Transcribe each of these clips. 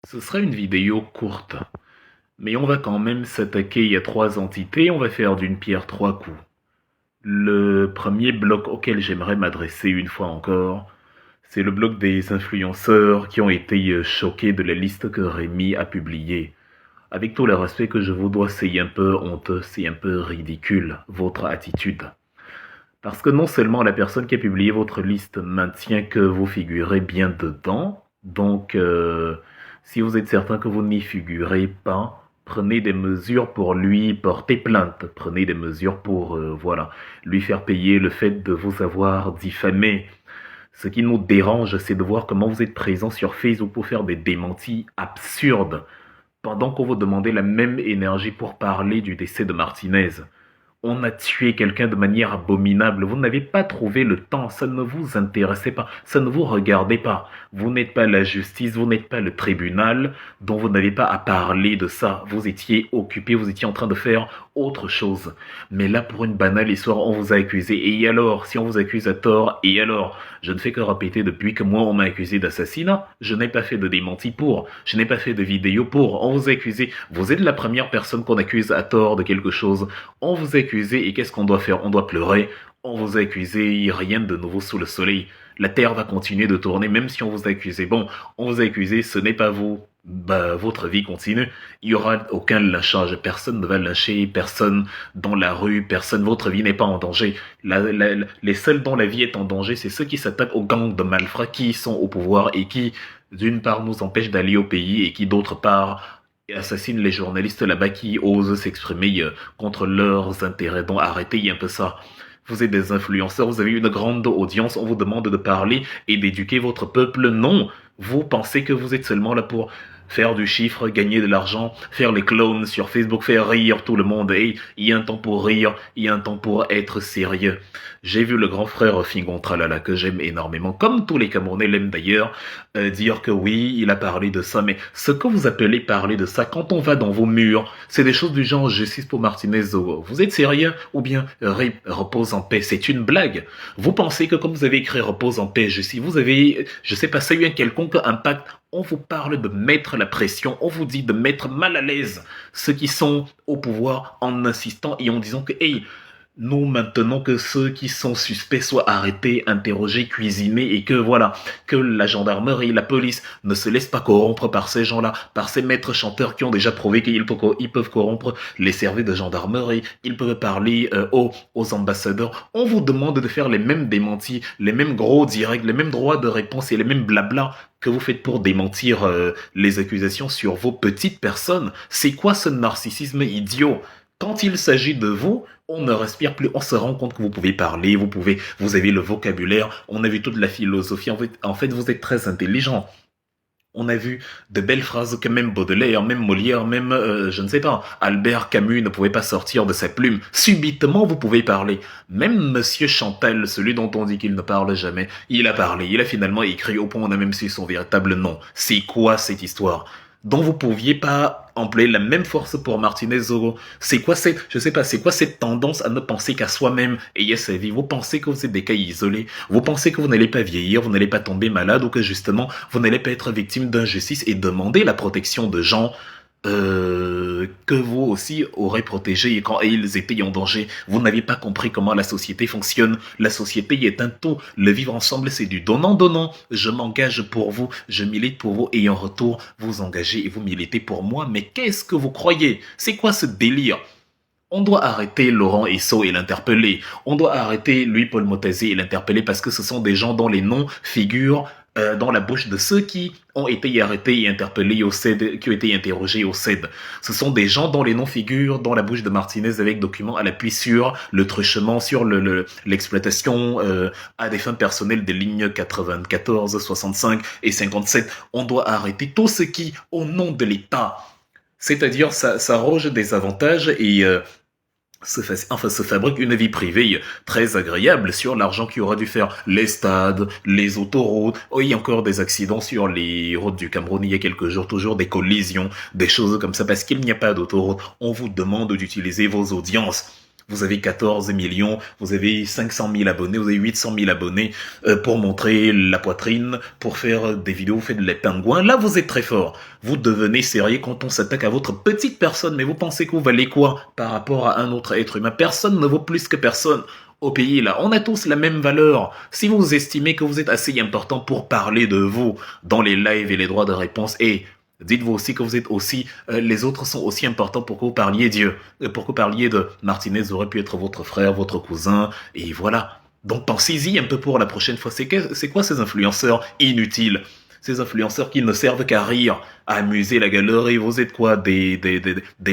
Ce sera une vidéo courte, mais on va quand même s'attaquer à trois entités, on va faire d'une pierre trois coups. Le premier bloc auquel j'aimerais m'adresser une fois encore, c'est le bloc des influenceurs qui ont été choqués de la liste que Rémi a publiée. Avec tout le respect que je vous dois, c'est un peu honteux, c'est un peu ridicule, votre attitude. Parce que non seulement la personne qui a publié votre liste maintient que vous figurez bien dedans, donc si vous êtes certain que vous n'y figurez pas, prenez des mesures pour lui porter plainte, prenez des mesures pour voilà, lui faire payer le fait de vous avoir diffamé. Ce qui nous dérange, c'est de voir comment vous êtes présent sur Facebook pour faire des démentis absurdes, pendant qu'on vous demandait la même énergie pour parler du décès de Martinez. On a tué quelqu'un de manière abominable. Vous n'avez pas trouvé le temps. Ça ne vous intéressait pas. Ça ne vous regardait pas. Vous n'êtes pas la justice. Vous n'êtes pas le tribunal. Donc vous n'avez pas à parler de ça. Vous étiez occupé. Vous étiez en train de faire autre chose. Mais là, pour une banale histoire, on vous a accusé. Et alors, si on vous accuse à tort, et alors, je ne fais que répéter depuis que moi, on m'a accusé d'assassinat. Je n'ai pas fait de démenti pour. Je n'ai pas fait de vidéo pour. On vous a accusé. Vous êtes la première personne qu'on accuse à tort de quelque chose. On vous a accusé et qu'est-ce qu'on doit faire? On doit pleurer. On vous a accusé, rien de nouveau sous le soleil. La terre va continuer de tourner même si on vous a accusé. Bon, on vous a accusé, ce n'est pas vous. Bah, votre vie continue. Il y aura aucun lynchage. Personne ne va lyncher, personne dans la rue, personne. Votre vie n'est pas en danger. Les seuls dont la vie est en danger, c'est ceux qui s'attaquent aux gangs de malfrats qui sont au pouvoir et qui, d'une part, nous empêchent d'aller au pays et qui, d'autre part, assassinent les journalistes là-bas qui osent s'exprimer contre leurs intérêts. Donc arrêtez un peu ça. Vous êtes des influenceurs, vous avez une grande audience, on vous demande de parler et d'éduquer votre peuple. Non, vous pensez que vous êtes seulement là pour faire du chiffre, gagner de l'argent, faire les clones sur Facebook, faire rire tout le monde. Et il y a un temps pour rire, il y a un temps pour être sérieux. J'ai vu le grand frère Fingon Tralala, que j'aime énormément, comme tous les Camerounais l'aiment d'ailleurs, dire que oui, il a parlé de ça, mais ce que vous appelez parler de ça, quand on va dans vos murs, c'est des choses du genre justice pour Martinez Zogo. Vous êtes sérieux? Ou bien repose en paix, c'est une blague. Vous pensez que comme vous avez écrit repose en paix, si vous avez, je sais pas, ça a eu un quelconque impact, on vous parle de mettre la pression, on vous dit de mettre mal à l'aise ceux qui sont au pouvoir en insistant et en disant que, hey, nous maintenons que ceux qui sont suspects soient arrêtés, interrogés, cuisinés et que voilà, que la gendarmerie, la police ne se laissent pas corrompre par ces gens-là, par ces maîtres chanteurs qui ont déjà prouvé qu'ils peuvent corrompre les services de gendarmerie, ils peuvent parler aux ambassadeurs. On vous demande de faire les mêmes démentis, les mêmes gros directs, les mêmes droits de réponse et les mêmes blabla que vous faites pour démentir les accusations sur vos petites personnes. C'est quoi ce narcissisme idiot? Quand il s'agit de vous, on ne respire plus, on se rend compte que vous pouvez parler, vous avez le vocabulaire, on a vu toute la philosophie, en fait vous êtes très intelligent. On a vu de belles phrases que même Baudelaire, même Molière, même, je ne sais pas, Albert Camus ne pouvait pas sortir de sa plume. Subitement, vous pouvez parler. Même Monsieur Chantal, celui dont on dit qu'il ne parle jamais, il a parlé, il a finalement écrit au point où on a même su son véritable nom. C'est quoi cette histoire? Dont vous pouviez pas employer la même force pour Martinez Zoro. C'est quoi cette, je sais pas, c'est quoi cette tendance à ne penser qu'à soi-même et à sa vie? Vous pensez que vous êtes des cas isolés? Vous pensez que vous n'allez pas vieillir, vous n'allez pas tomber malade ou que justement vous n'allez pas être victime d'injustice et demander la protection de gens que vous aussi aurez protégé et quand ils étaient en danger. Vous n'avez pas compris comment la société fonctionne. La société est un tout. Le vivre ensemble, c'est du donnant-donnant. Je m'engage pour vous, je milite pour vous et en retour, vous engagez et vous militez pour moi. Mais qu'est-ce que vous croyez? C'est quoi ce délire? On doit arrêter Laurent Esso et l'interpeller. On doit arrêter Louis-Paul Motazé et l'interpeller parce que ce sont des gens dont les noms figurent dans la bouche de ceux qui ont été arrêtés et interpellés au CED, qui ont été interrogés au CED. Ce sont des gens dont les noms figurent dans la bouche de Martinez avec documents à l'appui sur le truchement, sur l'exploitation à des fins personnelles des lignes 94, 65 et 57. On doit arrêter tout ce qui, au nom de l'État, c'est-à-dire ça s'arroge des avantages et se fabrique une vie privée très agréable sur l'argent qui aura dû faire les stades, les autoroutes. Oh, il y a encore des accidents sur les routes du Cameroun il y a quelques jours, toujours des collisions, des choses comme ça, parce qu'il n'y a pas d'autoroute. On vous demande d'utiliser vos audiences. Vous avez 14 millions, vous avez 500 000 abonnés, vous avez 800 000 abonnés pour montrer la poitrine, pour faire des vidéos, vous faites les pingouins. Là, vous êtes très fort. Vous devenez sérieux quand on s'attaque à votre petite personne. Mais vous pensez que vous valez quoi par rapport à un autre être humain? Personne ne vaut plus que personne. Au pays, là, on a tous la même valeur. Si vous estimez que vous êtes assez important pour parler de vous dans les lives et les droits de réponse, et dites-vous aussi que vous êtes aussi, les autres sont aussi importants pour que vous parliez Dieu, pour que vous parliez de Martinez aurait pu être votre frère, votre cousin, et voilà. Donc pensez-y un peu pour la prochaine fois. C'est quoi ces influenceurs inutiles? Ces influenceurs qui ne servent qu'à rire, à amuser la galerie. Vous êtes quoi? Des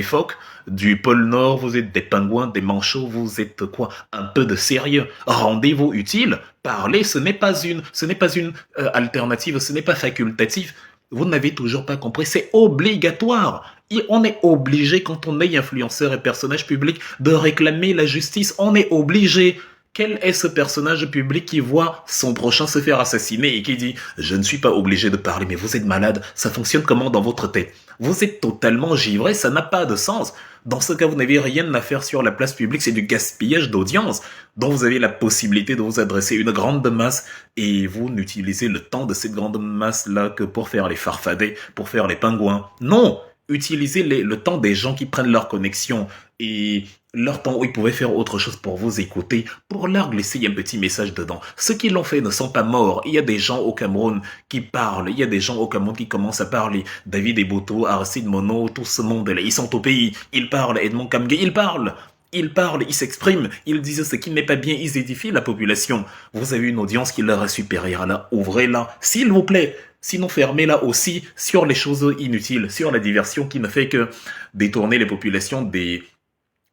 phoques du pôle Nord, vous êtes des pingouins, des manchots, vous êtes quoi? Un peu de sérieux. Rendez-vous utile. Parler, ce n'est pas une alternative, ce n'est pas facultatif. Vous n'avez toujours pas compris, c'est obligatoire. Et on est obligé, quand on est influenceur et personnage public, de réclamer la justice. On est obligé. Quel est ce personnage public qui voit son prochain se faire assassiner et qui dit « Je ne suis pas obligé de parler, mais vous êtes malade, ça fonctionne comment dans votre tête ?» Vous êtes totalement givré, ça n'a pas de sens. Dans ce cas, vous n'avez rien à faire sur la place publique, c'est du gaspillage d'audience dont vous avez la possibilité de vous adresser à une grande masse et vous n'utilisez le temps de cette grande masse-là que pour faire les farfadets, pour faire les pingouins. Non! Utilisez le temps des gens qui prennent leur connexion et leur temps où ils pouvaient faire autre chose pour vous écouter, pour leur glisser un petit message dedans. Ceux qui l'ont fait ne sont pas morts. Il y a des gens au Cameroun qui parlent. Il y a des gens au Cameroun qui commencent à parler. David Eboto, Aristide Mono, tout ce monde-là, ils sont au pays. Ils parlent. Edmond Kamge, ils parlent. Ils parlent, ils s'expriment, ils disent ce qui n'est pas bien, ils édifient la population. Vous avez une audience qui leur est supérieure là, ouvrez-la, s'il vous plaît. Sinon, fermez-la aussi sur les choses inutiles, sur la diversion qui ne fait que détourner les populations des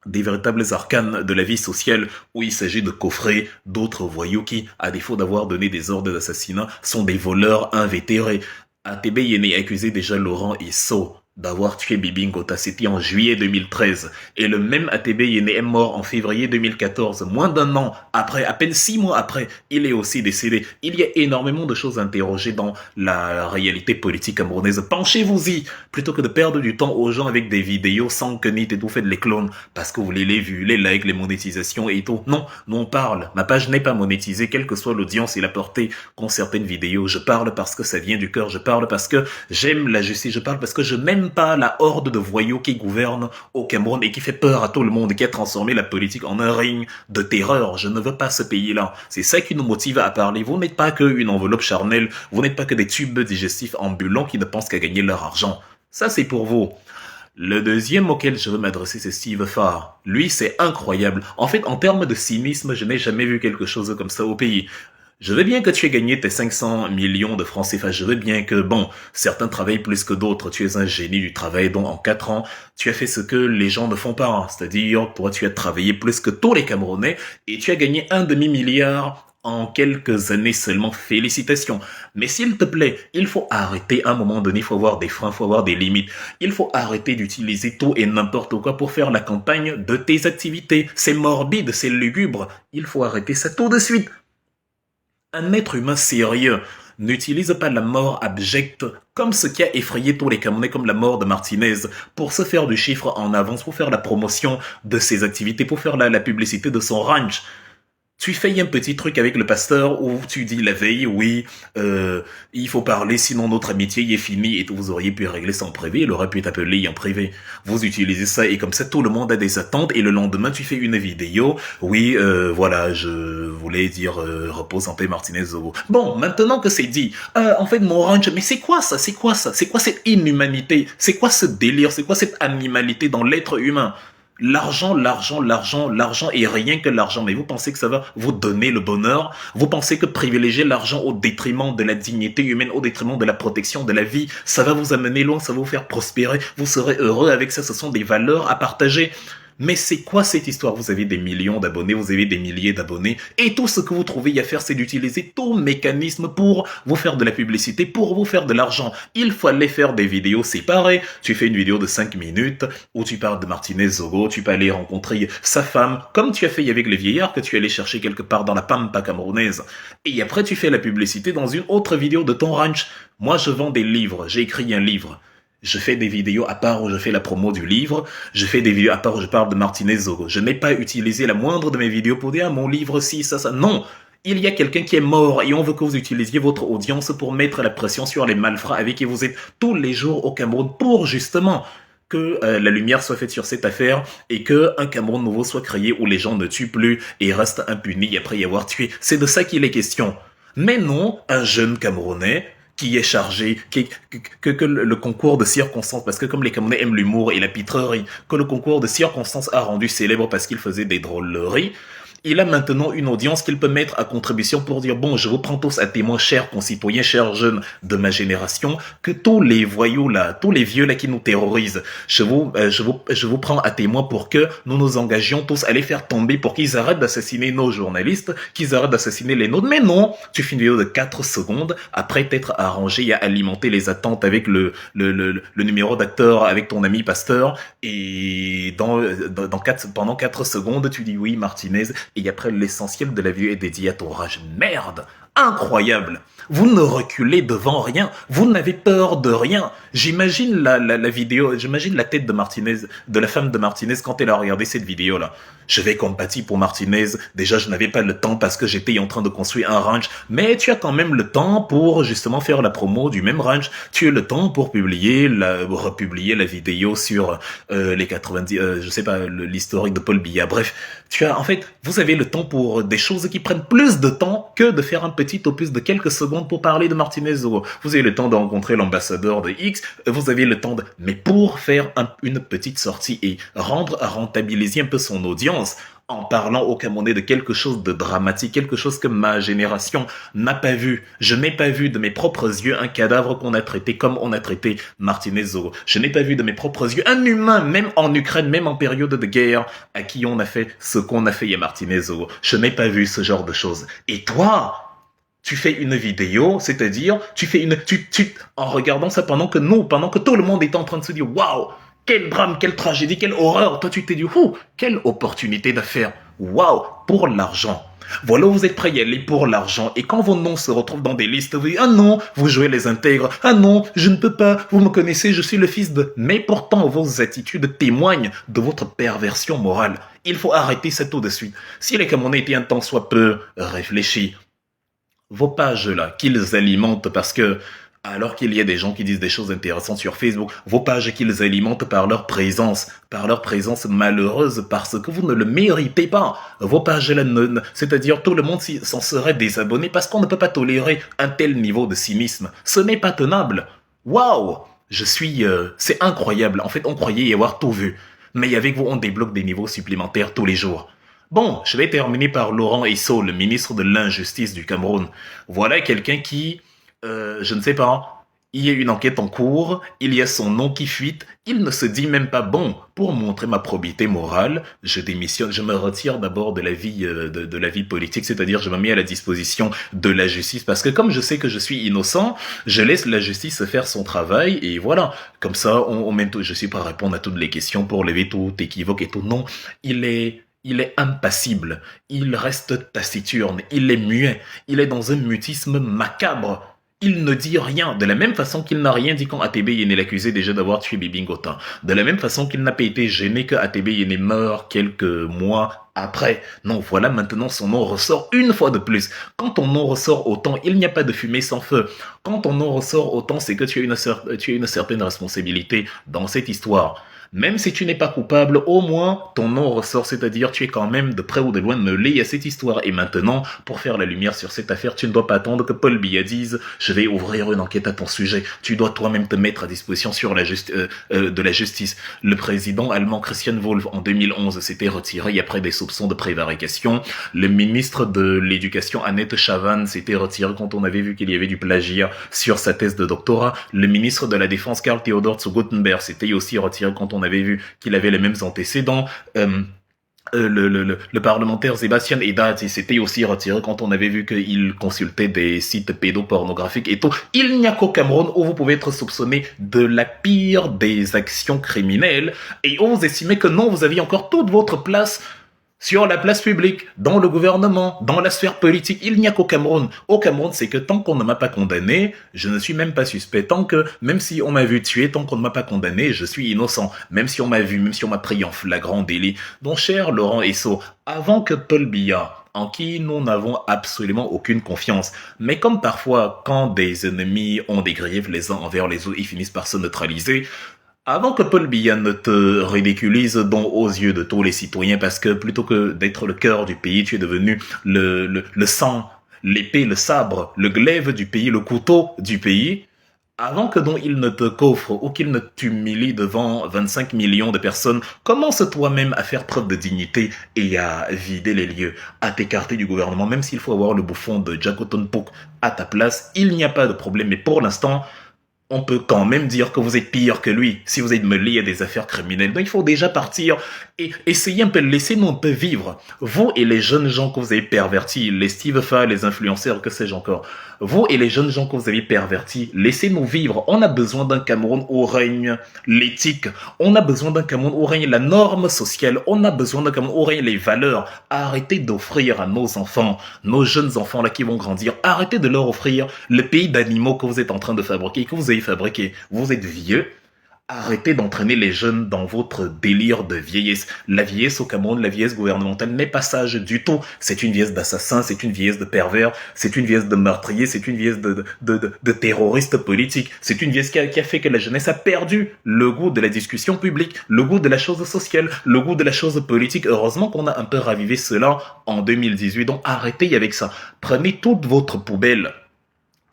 véritables arcanes de la vie sociale où il s'agit de coffrer d'autres voyous qui, à défaut d'avoir donné des ordres d'assassinat, sont des voleurs invétérés. ATB Yene accusé déjà Laurent Isso d'avoir tué Bibi Ngota, c'était en juillet 2013. Et le même ATB Yene est mort en février 2014, moins d'un an après, à peine 6 mois après, il est aussi décédé. Il y a énormément de choses à interroger dans la réalité politique camerounaise. Penchez-vous-y, plutôt que de perdre du temps aux gens avec des vidéos sans que ni et tout, faites les clones, parce que vous voulez les vues, les likes, les monétisations et tout. Non, nous on parle. Ma page n'est pas monétisée, quelle que soit l'audience et la portée qu'ont certaines vidéos. Je parle parce que ça vient du cœur, je parle parce que j'aime la justice, je parle parce que je n'aime pas la horde de voyous qui gouverne au Cameroun et qui fait peur à tout le monde, qui a transformé la politique en un ring de terreur. Je ne veux pas ce pays-là. C'est ça qui nous motive à parler. Vous n'êtes pas qu'une enveloppe charnelle, vous n'êtes pas que des tubes digestifs ambulants qui ne pensent qu'à gagner leur argent. Ça, c'est pour vous. Le deuxième auquel je veux m'adresser, c'est Steve Farr. Lui, c'est incroyable. En fait, en termes de cynisme, je n'ai jamais vu quelque chose comme ça au pays. Je veux bien que tu aies gagné tes 500 millions de francs CFA. Je veux bien que, bon, certains travaillent plus que d'autres. Tu es un génie du travail, donc en 4 ans, tu as fait ce que les gens ne font pas. C'est-à-dire, toi, tu as travaillé plus que tous les Camerounais et tu as gagné un demi-milliard en quelques années seulement. Félicitations. Mais s'il te plaît, il faut arrêter à un moment donné. Il faut avoir des freins, il faut avoir des limites. Il faut arrêter d'utiliser tout et n'importe quoi pour faire la campagne de tes activités. C'est morbide, c'est lugubre. Il faut arrêter ça tout de suite. Un être humain sérieux n'utilise pas la mort abjecte comme ce qui a effrayé tous les Camerounais, comme la mort de Martinez, pour se faire du chiffre en avance, pour faire la promotion de ses activités, pour faire la publicité de son ranch. Tu fais un petit truc avec le pasteur où tu dis la veille, oui, il faut parler, sinon notre amitié est finie et vous auriez pu régler ça en privé, il aurait pu t'appeler en privé. Vous utilisez ça et comme ça tout le monde a des attentes et le lendemain tu fais une vidéo, oui, voilà, je voulais dire repose en paix Martinez Zogo. Bon, maintenant que c'est dit, en fait mon ranch, mais c'est quoi ça? C'est quoi ça? C'est quoi cette inhumanité? C'est quoi ce délire? C'est quoi cette animalité dans l'être humain? L'argent, l'argent, l'argent, l'argent et rien que l'argent. Mais vous pensez que ça va vous donner le bonheur? Vous pensez que privilégier l'argent au détriment de la dignité humaine, au détriment de la protection de la vie, ça va vous amener loin, ça va vous faire prospérer, vous serez heureux avec ça, ce sont des valeurs à partager. Mais c'est quoi cette histoire? Vous avez des millions d'abonnés, vous avez des milliers d'abonnés, et tout ce que vous trouvez à faire, c'est d'utiliser tout mécanisme pour vous faire de la publicité, pour vous faire de l'argent. Il fallait faire des vidéos séparées. Tu fais une vidéo de 5 minutes où tu parles de Martinez Zogo, tu peux aller rencontrer sa femme, comme tu as fait avec les vieillards que tu allais chercher quelque part dans la pampa camerounaise. Et après, tu fais la publicité dans une autre vidéo de ton ranch. Moi, je vends des livres, j'ai écrit un livre. Je fais des vidéos à part où je fais la promo du livre. Je fais des vidéos à part où je parle de Martinez Zogo. Je n'ai pas utilisé la moindre de mes vidéos pour dire, ah, mon livre, si, ça. Non. Il y a quelqu'un qui est mort et on veut que vous utilisiez votre audience pour mettre la pression sur les malfrats avec qui vous êtes tous les jours au Cameroun pour justement que la lumière soit faite sur cette affaire et que un Cameroun nouveau soit créé où les gens ne tuent plus et restent impunis après y avoir tué. C'est de ça qu'il est question. Mais non, un jeune Camerounais qui est chargé, que le concours de circonstances, parce que comme les Camerounais aiment l'humour et la pitrerie, que le concours de circonstances a rendu célèbre parce qu'il faisait des drôleries, il a maintenant une audience qu'il peut mettre à contribution pour dire, bon, je vous prends tous à témoin, chers concitoyens, chers jeunes de ma génération, que tous les voyous là, tous les vieux là qui nous terrorisent, je vous prends à témoin pour que nous nous engagions tous à les faire tomber pour qu'ils arrêtent d'assassiner nos journalistes, qu'ils arrêtent d'assassiner les nôtres. Mais non, tu fais une vidéo de 4 secondes après t'être arrangé et à alimenter les attentes avec le numéro d'acteur avec ton ami pasteur et pendant 4 secondes, tu dis oui, Martinez, et après l'essentiel de la vidéo est dédié à ton rage. Merde! Incroyable! Vous ne reculez devant rien. Vous n'avez peur de rien. J'imagine la vidéo, j'imagine la tête de Martinez, de la femme de Martinez quand elle a regardé cette vidéo-là. Je vais compatir pour Martinez. Déjà, je n'avais pas le temps parce que j'étais en train de construire un ranch. Mais tu as quand même le temps pour justement faire la promo du même ranch. Tu as le temps pour republier la vidéo sur les 90, je sais pas, l'historique de Paul Biya. Bref, en fait, vous avez le temps pour des choses qui prennent plus de temps que de faire un petit opus de quelques secondes pour parler de Martinez Zogo. Vous avez le temps de rencontrer l'ambassadeur de X, vous avez le temps mais pour faire une petite sortie et rentabiliser un peu son audience, en parlant au Camerounais de quelque chose de dramatique, quelque chose que ma génération n'a pas vu. Je n'ai pas vu de mes propres yeux un cadavre qu'on a traité comme on a traité Martinez Zogo. Je n'ai pas vu de mes propres yeux un humain, même en Ukraine, même en période de guerre, à qui on a fait ce qu'on a fait à Martinez Zogo. Je n'ai pas vu ce genre de choses. Et toi, tu fais une vidéo, c'est-à-dire, en regardant ça pendant que tout le monde est en train de se dire, waouh, quel drame, quelle tragédie, quelle horreur. Toi, tu t'es dit, quelle opportunité d'affaires. Waouh, pour l'argent. Voilà où vous êtes prêts à y aller pour l'argent. Et quand vos noms se retrouvent dans des listes, vous dites, ah non, vous jouez les intègres. Ah non, je ne peux pas, vous me connaissez, je suis le fils de... Mais pourtant, vos attitudes témoignent de votre perversion morale. Il faut arrêter ça tout de suite. Si les Camerounais étaient un temps soit peu réfléchis, vos pages là, qu'ils alimentent parce que, alors qu'il y a des gens qui disent des choses intéressantes sur Facebook, vos pages qu'ils alimentent par leur présence malheureuse parce que vous ne le méritez pas. Vos pages là, c'est-à-dire tout le monde s'en serait désabonné parce qu'on ne peut pas tolérer un tel niveau de cynisme. Ce n'est pas tenable. Waouh! C'est incroyable. En fait, on croyait y avoir tout vu. Mais avec vous, on débloque des niveaux supplémentaires tous les jours. Bon, je vais terminer par Laurent Esso, le ministre de l'Injustice du Cameroun. Voilà quelqu'un qui, je ne sais pas, il y a une enquête en cours, il y a son nom qui fuite, il ne se dit même pas, bon, pour montrer ma probité morale, je démissionne, je me retire d'abord de la vie de la vie politique, c'est-à-dire je me mets à la disposition de la justice, parce que comme je sais que je suis innocent, je laisse la justice faire son travail, et voilà, comme ça, je suis prêt à répondre à toutes les questions pour lever tout équivoque et tout. Non, il est impassible, il reste taciturne, il est muet, il est dans un mutisme macabre. Il ne dit rien, de la même façon qu'il n'a rien dit quand ATB Yene l'accusait déjà d'avoir tué Bibi Ngota. De la même façon qu'il n'a pas été gêné que ATB Yene meurt quelques mois après. Non, voilà, maintenant son nom ressort une fois de plus. Quand ton nom ressort autant, il n'y a pas de fumée sans feu. Quand ton nom ressort autant, c'est que tu as une certaine responsabilité dans cette histoire. Même si tu n'es pas coupable, au moins ton nom ressort, c'est-à-dire tu es quand même de près ou de loin mêlé à cette histoire. Et maintenant, pour faire la lumière sur cette affaire, tu ne dois pas attendre que Paul Biya dise « Je vais ouvrir une enquête à ton sujet ». Tu dois toi-même te mettre à disposition de la justice. Le président allemand Christian Wolff, en 2011, s'était retiré après des soupçons de prévarication. Le ministre de l'Éducation, Annette Chavan, s'était retiré quand on avait vu qu'il y avait du plagiat sur sa thèse de doctorat. Le ministre de la Défense, Karl Theodor zu Guttenberg, s'était aussi retiré quand on avait vu qu'il avait les mêmes antécédents. Le parlementaire Sébastien Haddad s'était aussi retiré quand on avait vu qu'il consultait des sites pédopornographiques et tout. Il n'y a qu'au Cameroun où vous pouvez être soupçonné de la pire des actions criminelles et où vous estimez que non, vous aviez encore toute votre place Sur la place publique, dans le gouvernement, dans la sphère politique, il n'y a qu'au Cameroun. Au Cameroun, c'est que tant qu'on ne m'a pas condamné, je ne suis même pas suspect. Tant que, même si on m'a vu tuer, tant qu'on ne m'a pas condamné, je suis innocent. Même si on m'a vu, même si on m'a pris en flagrant délit. Donc, cher Laurent Esso, avant que Paul Biya, en qui nous n'avons absolument aucune confiance. Mais comme parfois, quand des ennemis ont des griefs les uns envers les autres, ils finissent par se neutraliser, avant que Paul Biya ne te ridiculise donc aux yeux de tous les citoyens, parce que plutôt que d'être le cœur du pays, tu es devenu le sang, l'épée, le sabre, le glaive du pays, le couteau du pays, avant que donc il ne te coffre ou qu'il ne t'humilie devant 25 millions de personnes, commence toi-même à faire preuve de dignité et à vider les lieux, à t'écarter du gouvernement, même s'il faut avoir le bouffon de Jacoton Pouk à ta place, il n'y a pas de problème. Mais pour l'instant, on peut quand même dire que vous êtes pire que lui si vous êtes mêlé à des affaires criminelles. Donc il faut déjà partir et essayer un peu, laisser-nous un peu vivre. Vous et les jeunes gens que vous avez pervertis, les Steve Fa, les influenceurs, que sais-je encore. Vous et les jeunes gens que vous avez pervertis, laissez-nous vivre. On a besoin d'un Cameroun où règne l'éthique. On a besoin d'un Cameroun où règne la norme sociale. On a besoin d'un Cameroun où règne les valeurs. Arrêtez d'offrir à nos enfants, nos jeunes enfants là qui vont grandir, arrêtez de leur offrir le pays d'animaux que vous êtes en train de fabriquer, que vous avez fabriqué. Vous êtes vieux. Arrêtez d'entraîner les jeunes dans votre délire de vieillesse. La vieillesse au Cameroun, la vieillesse gouvernementale n'est pas sage du tout. C'est une vieillesse d'assassin, c'est une vieillesse de pervers, c'est une vieillesse de meurtrier, c'est une vieillesse de terroriste politique. C'est une vieillesse qui a fait que la jeunesse a perdu le goût de la discussion publique, le goût de la chose sociale, le goût de la chose politique. Heureusement qu'on a un peu ravivé cela en 2018. Donc arrêtez avec ça. Prenez toute votre poubelle,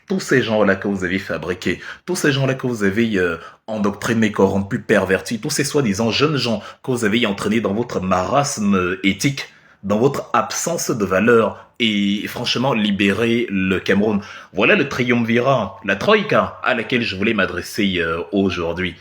tous ces gens-là que vous avez fabriqués, tous ces gens-là que vous avez endoctrinés, corrompus, pervertis, tous ces soi-disant jeunes gens que vous avez entraînés dans votre marasme éthique, dans votre absence de valeur, et franchement libérer le Cameroun. Voilà le triumvirat, la troïka à laquelle je voulais m'adresser aujourd'hui.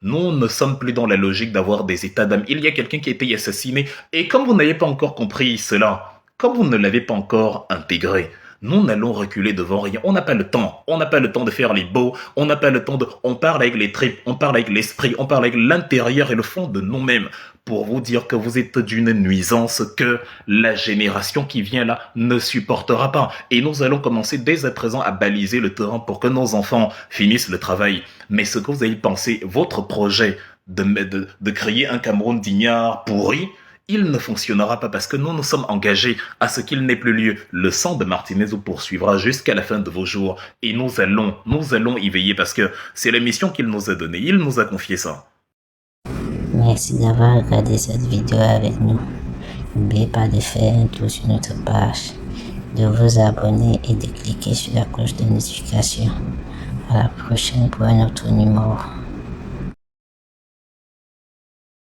Nous ne sommes plus dans la logique d'avoir des états d'âme. Il y a quelqu'un qui a été assassiné, et comme vous n'avez pas encore compris cela, comme vous ne l'avez pas encore intégré, nous n'allons reculer devant rien. On n'a pas le temps. On n'a pas le temps de faire les beaux. On n'a pas le temps de... On parle avec les tripes, on parle avec l'esprit, on parle avec l'intérieur et le fond de nous-mêmes pour vous dire que vous êtes d'une nuisance que la génération qui vient là ne supportera pas. Et nous allons commencer dès à présent à baliser le terrain pour que nos enfants finissent le travail. Mais ce que vous avez pensé, votre projet de créer un Cameroun d'ignards pourri, il ne fonctionnera pas parce que nous nous sommes engagés à ce qu'il n'ait plus lieu. Le sang de Martinez vous poursuivra jusqu'à la fin de vos jours et nous allons y veiller parce que c'est la mission qu'il nous a donnée. Il nous a confié ça. Merci d'avoir regardé cette vidéo avec nous. N'oubliez pas de faire un tour sur notre page, de vous abonner et de cliquer sur la cloche de notification. À la prochaine pour un autre numéro.